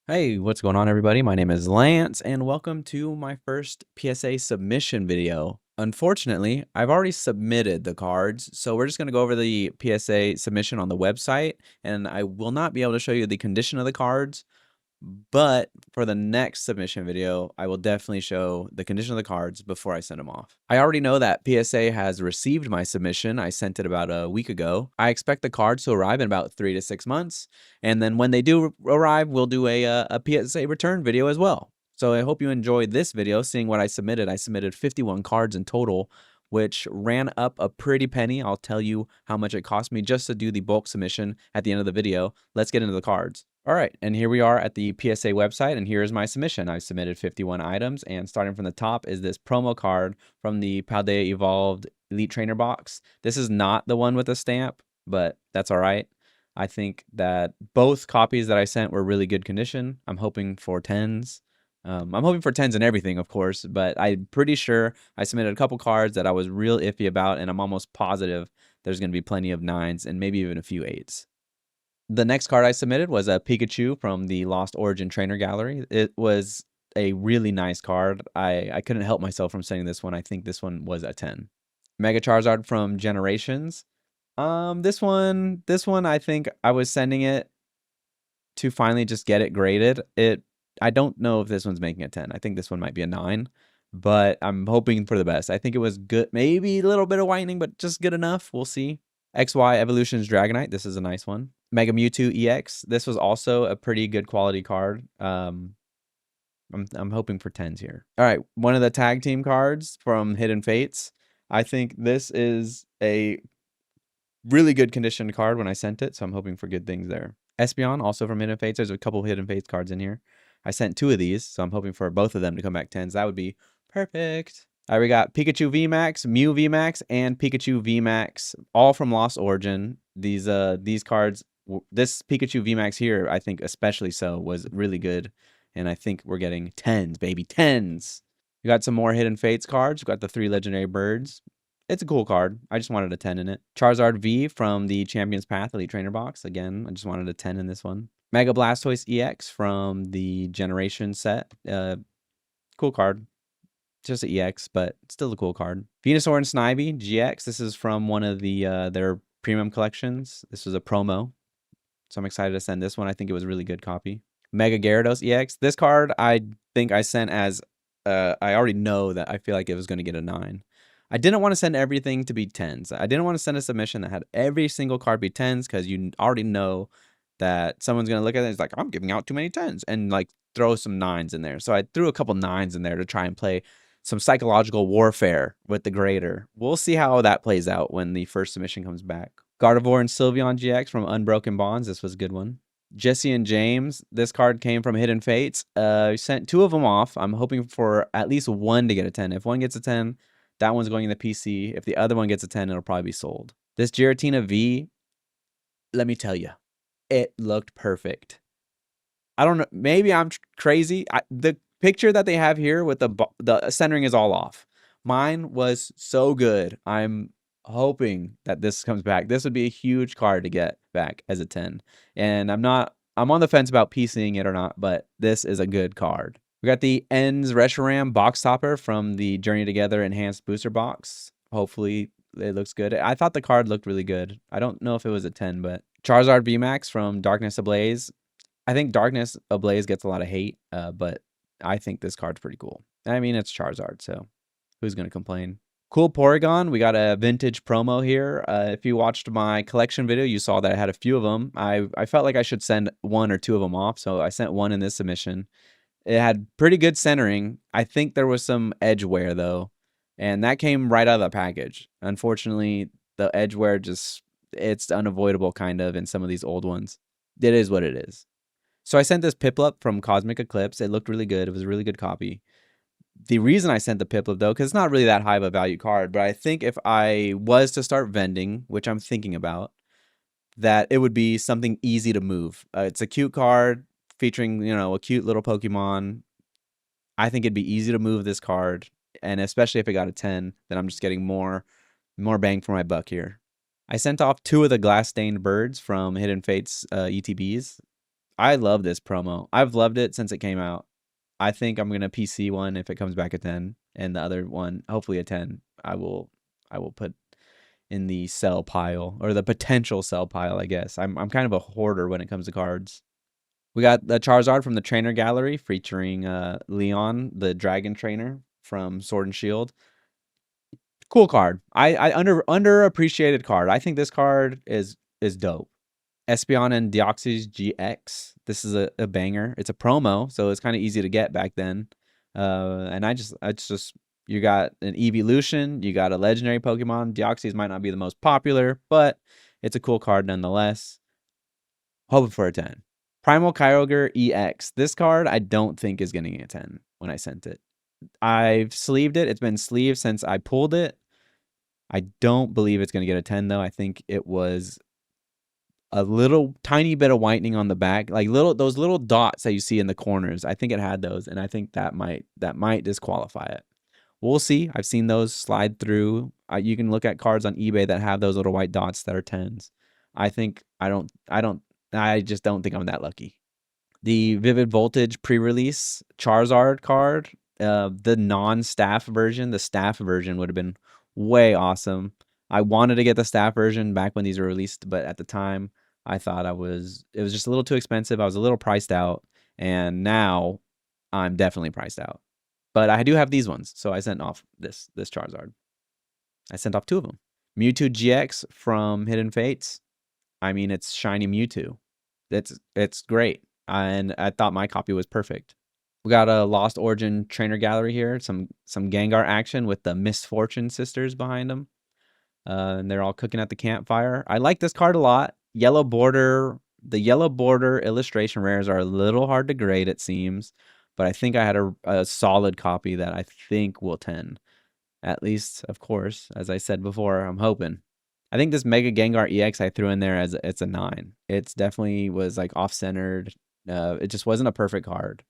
Hey, what's going on, everybody? My name is Lance, and welcome to my first PSA submission video. Unfortunately, I've already submitted the cards, so we're just going to go over the PSA submission on the website, and I will not be able to show you the condition of the cards, but for the next submission video, I will definitely show the condition of the cards before I send them off. I already know that PSA has received my submission. I sent it about a week ago. I expect the cards to arrive in about 3 to 6 months. And then when they do arrive, we'll do a PSA return video as well. So I hope you enjoyed this video, seeing what I submitted. I submitted 51 cards in total, which ran up a pretty penny. I'll tell you how much it cost me just to do the bulk submission at the end of the video. Let's get into the cards. All right, and here we are at the PSA website, and here's my submission. I've submitted 51 items, and starting from the top is this promo card from the Paldea Evolved Elite Trainer box. This is not the one with the stamp, but that's all right. I think that both copies that I sent were really good condition. I'm hoping for 10s. I'm hoping for 10s and everything, of course, but I'm pretty sure I submitted a couple cards that I was real iffy about, and I'm almost positive there's going to be plenty of 9s and maybe even a few 8s. The next card I submitted was a Pikachu from the Lost Origin Trainer Gallery. It was a really nice card. I couldn't help myself from saying this one. I think this one was a 10. Mega Charizard from Generations. This one I think I was sending it to finally just get it graded. I don't know if this one's making a 10. I think this one might be a 9, but I'm hoping for the best. I think it was good, maybe a little bit of whitening, but just good enough. We'll see. XY Evolutions Dragonite. This is a nice one. Mega Mewtwo EX. This was also a pretty good quality card. I'm hoping for 10s here. All right, one of the tag team cards from Hidden Fates. I think this is a really good conditioned card when I sent it, so I'm hoping for good things there. Espeon, also from Hidden Fates. There's a couple Hidden Fates cards in here. I sent 2 of these, so I'm hoping for both of them to come back 10s. That would be perfect. All right, we got Pikachu VMAX, Mew VMAX, and Pikachu VMAX, all from Lost Origin. These cards, this Pikachu VMAX here, I think especially so, was really good. And I think we're getting 10s, baby, 10s. We got some more Hidden Fates cards. We got the 3 Legendary Birds. It's a cool card. I just wanted a 10 in it. Charizard V from the Champion's Path Elite Trainer box. Again, I just wanted a 10 in this one. Mega Blastoise EX from the Generation set. Cool card. Just an EX, but still a cool card. Venusaur and Snivy GX. This is from one of the their premium collections. This was a promo, so I'm excited to send this one. I think it was a really good copy. Mega Gyarados EX. This card I think I sent as I already know that I feel like it was going to get a 9. I didn't want to send everything to be 10s. I didn't want to send a submission that had every single card be 10s because you already know that someone's going to look at it and it's like, I'm giving out too many 10s, and like throw some 9s in there. So I threw a couple 9s in there to try and play some psychological warfare with the grader. We'll see how that plays out when the first submission comes back. Gardevoir and Sylveon GX from Unbroken Bonds. This was a good one. Jesse and James. This card came from Hidden Fates. We sent 2 of them off. I'm hoping for at least one to get a 10. If one gets a 10, that one's going in the PC. If the other one gets a 10, it'll probably be sold. This Giratina V, let me tell you, it looked perfect. I don't know. Maybe I'm crazy. The picture that they have here with the centering is all off. Mine was so good. I'm hoping that this comes back. This would be a huge card to get back as a 10. And I'm on the fence about PCing it or not, but this is a good card. We got the Ends Reshiram box topper from the Journey Together Enhanced Booster box. Hopefully it looks good. I thought the card looked really good. I don't know if it was a 10, but Charizard VMAX from Darkness Ablaze. I think Darkness Ablaze gets a lot of hate, but I think this card's pretty cool. I mean, it's Charizard, so who's going to complain? Cool Porygon. We got a vintage promo here. If you watched my collection video, you saw that I had a few of them. I felt like I should send 1 or 2 of them off, so I sent 1 in this submission. It had pretty good centering. I think there was some edge wear, though, and that came right out of the package. Unfortunately, the edge wear it's unavoidable kind of in some of these old ones. It is what it is. So I sent this Piplup from Cosmic Eclipse. It looked really good. It was a really good copy. The reason I sent the Piplup, though, because it's not really that high of a value card, but I think if I was to start vending, which I'm thinking about, that it would be something easy to move. It's a cute card featuring, a cute little Pokemon. I think it'd be easy to move this card, and especially if it got a 10, then I'm just getting more bang for my buck here. I sent off 2 of the glass stained birds from Hidden Fates ETBs. I love this promo. I've loved it since it came out. I think I'm gonna PC one if it comes back at 10, and the other one, hopefully a 10. I will put in the sell pile, or the potential sell pile, I guess. I'm kind of a hoarder when it comes to cards. We got the Charizard from the Trainer Gallery featuring Leon, the Dragon Trainer from Sword and Shield. Cool card. I underappreciated card. I think this card is dope. Espeon and Deoxys GX. This is a banger. It's a promo, so it's kind of easy to get back then. And it's just you got an evolution, you got a legendary Pokemon. Deoxys might not be the most popular, but it's a cool card nonetheless. Hoping for a 10. Primal Kyogre EX. This card I don't think is getting a 10 when I sent it. I've sleeved it. It's been sleeved since I pulled it. I don't believe it's going to get a 10 though. I think it was a little tiny bit of whitening on the back, like those little dots that you see in the corners. I think it had those, and I think that might disqualify it. We'll see. I've seen those slide through. You can look at cards on eBay that have those little white dots that are 10s. I just don't think I'm that lucky. The Vivid Voltage pre-release Charizard card, the non-staff version, the staff version would have been way awesome. I wanted to get the staff version back when these were released, but at the time I thought it was just a little too expensive. I was a little priced out, and now I'm definitely priced out. But I do have these ones, so I sent off this Charizard. I sent off 2 of them. Mewtwo GX from Hidden Fates. I mean, it's shiny Mewtwo. It's great, and I thought my copy was perfect. We got a Lost Origin Trainer Gallery here. Some Gengar action with the Misfortune sisters behind them. And they're all cooking at the campfire. I like this card a lot. Yellow border. The yellow border illustration rares are a little hard to grade, it seems. But I think I had a solid copy that I think will 10. At least, of course, as I said before, I'm hoping. I think this Mega Gengar EX I threw in there as it's a 9. It's definitely was like off-centered. It just wasn't a perfect card.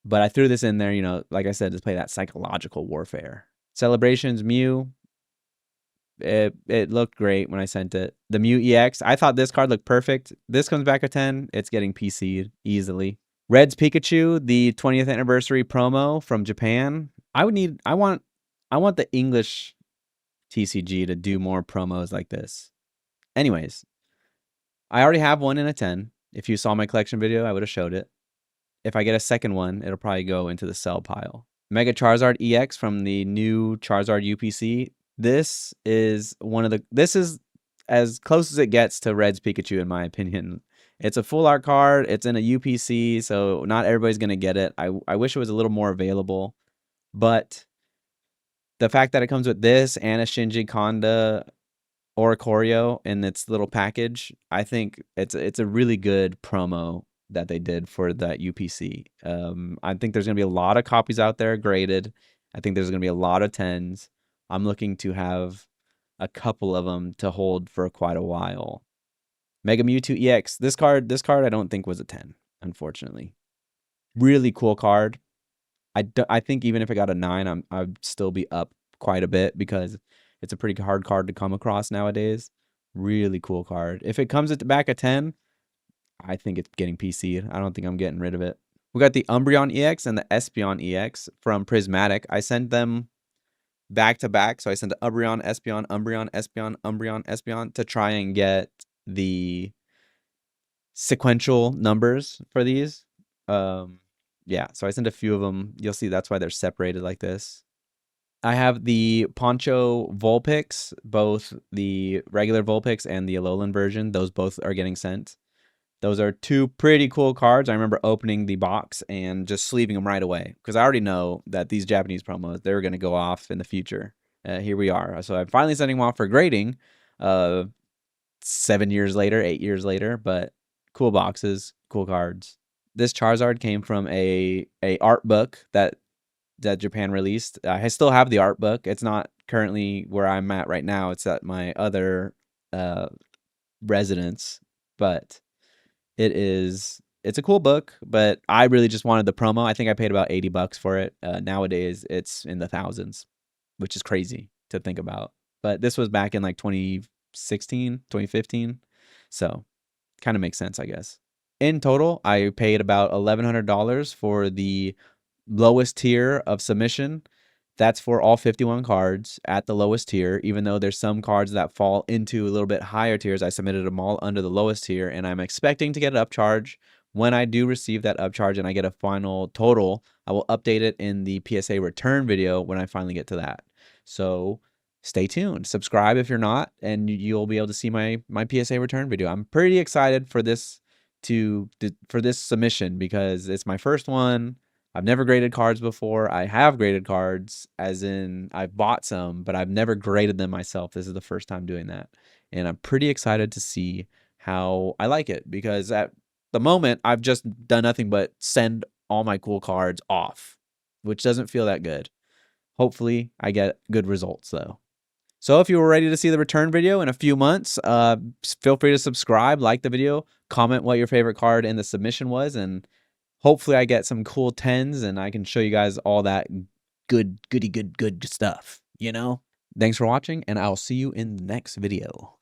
But I threw this in there, like I said, to play that psychological warfare. Celebrations Mew. It looked great when I sent it. The Mew EX, I thought this card looked perfect. This comes back a 10. It's getting PC'd easily. Red's Pikachu, the 20th anniversary promo from Japan. I want the English TCG to do more promos like this. Anyways, I already have one in a 10. If you saw my collection video, I would have showed it. If I get a second one, it'll probably go into the sell pile. Mega Charizard EX from the new Charizard UPC. This is as close as it gets to Red's Pikachu, in my opinion. It's a full art card. It's in a UPC, so not everybody's going to get it. I wish it was a little more available. But the fact that it comes with this and a Shinji Kanda Oricorio in its little package, I think it's a really good promo that they did for that UPC. I think there's going to be a lot of copies out there graded. I think there's going to be a lot of 10s. I'm looking to have a couple of them to hold for quite a while. Mega Mewtwo EX. This card I don't think was a 10, unfortunately. Really cool card. I think even if it got a 9, I'd still be up quite a bit because it's a pretty hard card to come across nowadays. Really cool card. If it comes back a 10, I think it's getting PC'd. I don't think I'm getting rid of it. We got the Umbreon EX and the Espeon EX from Prismatic. I sent them back to back. So I sent Umbreon, Espeon, Umbreon, Espeon, Umbreon, Espeon to try and get the sequential numbers for these. Yeah, so I sent a few of them. You'll see that's why they're separated like this. I have the Poncho Vulpix, both the regular Vulpix and the Alolan version. Those both are getting sent. Those are 2 pretty cool cards. I remember opening the box and just sleeving them right away because I already know that these Japanese promos, they're going to go off in the future. Here we are. So I'm finally sending them off for grading 7 years later, 8 years later, but cool boxes, cool cards. This Charizard came from a art book that Japan released. I still have the art book. It's not currently where I'm at right now. It's at my other residence, but it's a cool book, but I really just wanted the promo. I think I paid about $80 for it. Nowadays, it's in the thousands, which is crazy to think about. But this was back in like 2016, 2015. So kind of makes sense, I guess. In total, I paid about $1,100 for the lowest tier of submission. That's for all 51 cards at the lowest tier. Even though there's some cards that fall into a little bit higher tiers, I submitted them all under the lowest tier, and I'm expecting to get an upcharge. When I do receive that upcharge and I get a final total, I will update it in the PSA return video when I finally get to that. So stay tuned. Subscribe if you're not, and you'll be able to see my PSA return video. I'm pretty excited for this for this submission because it's my first one. I've never graded cards before. I have graded cards, as in I've bought some, but I've never graded them myself. This is the first time doing that. And I'm pretty excited to see how I like it, because at the moment, I've just done nothing but send all my cool cards off, which doesn't feel that good. Hopefully, I get good results, though. So if you were ready to see the return video in a few months, feel free to subscribe, like the video, comment what your favorite card in the submission was, and hopefully I get some cool 10s and I can show you guys all that good stuff, you know? Thanks for watching, and I'll see you in the next video.